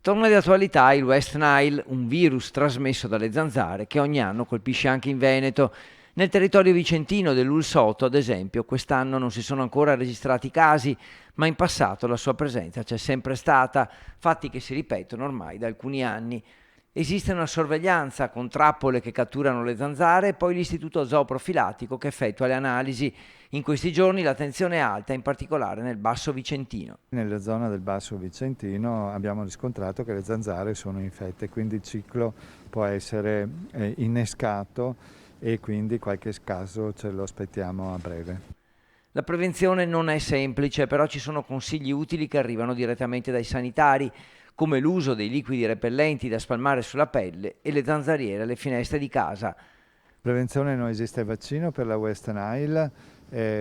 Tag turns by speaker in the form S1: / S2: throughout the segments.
S1: Torna di attualità il West Nile, un virus trasmesso dalle zanzare che ogni anno colpisce anche in Veneto. Nel territorio vicentino dell'Ulsoto, ad esempio, quest'anno non si sono ancora registrati casi, ma in passato la sua presenza c'è sempre stata, fatti che si ripetono ormai da alcuni anni. Esiste una sorveglianza con trappole che catturano le zanzare e poi l'istituto zooprofilattico che effettua le analisi. In questi giorni l'attenzione è alta, in particolare nel Basso Vicentino.
S2: Nella zona del Basso Vicentino abbiamo riscontrato che le zanzare sono infette, quindi il ciclo può essere innescato e quindi qualche caso ce lo aspettiamo a breve.
S1: La prevenzione non è semplice, però ci sono consigli utili che arrivano direttamente dai sanitari, come l'uso dei liquidi repellenti da spalmare sulla pelle e le zanzariere alle finestre di casa.
S2: Prevenzione: non esiste vaccino per la West Nile,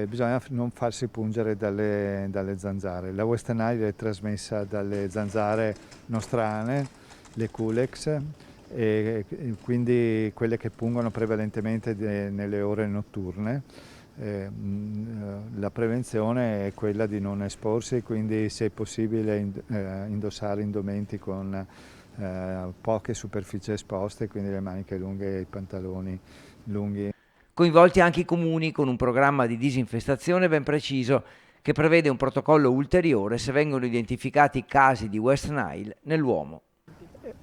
S2: bisogna non farsi pungere dalle zanzare. La West Nile è trasmessa dalle zanzare nostrane, le Culex, quindi quelle che pungono prevalentemente nelle ore notturne. La prevenzione è quella di non esporsi, quindi se è possibile indossare indumenti con poche superfici esposte, quindi le maniche lunghe e i pantaloni lunghi.
S1: Coinvolti anche i comuni con un programma di disinfestazione ben preciso che prevede un protocollo ulteriore se vengono identificati casi di West Nile nell'uomo.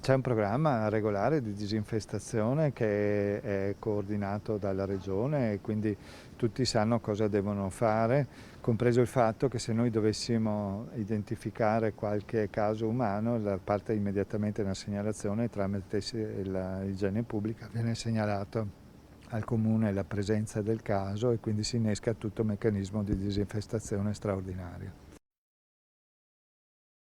S2: C'è un programma regolare di disinfestazione che è coordinato dalla regione e quindi tutti sanno cosa devono fare, compreso il fatto che se noi dovessimo identificare qualche caso umano, parte immediatamente una segnalazione tramite l'igiene pubblica, viene segnalato al comune la presenza del caso e quindi si innesca tutto un meccanismo di disinfestazione straordinario.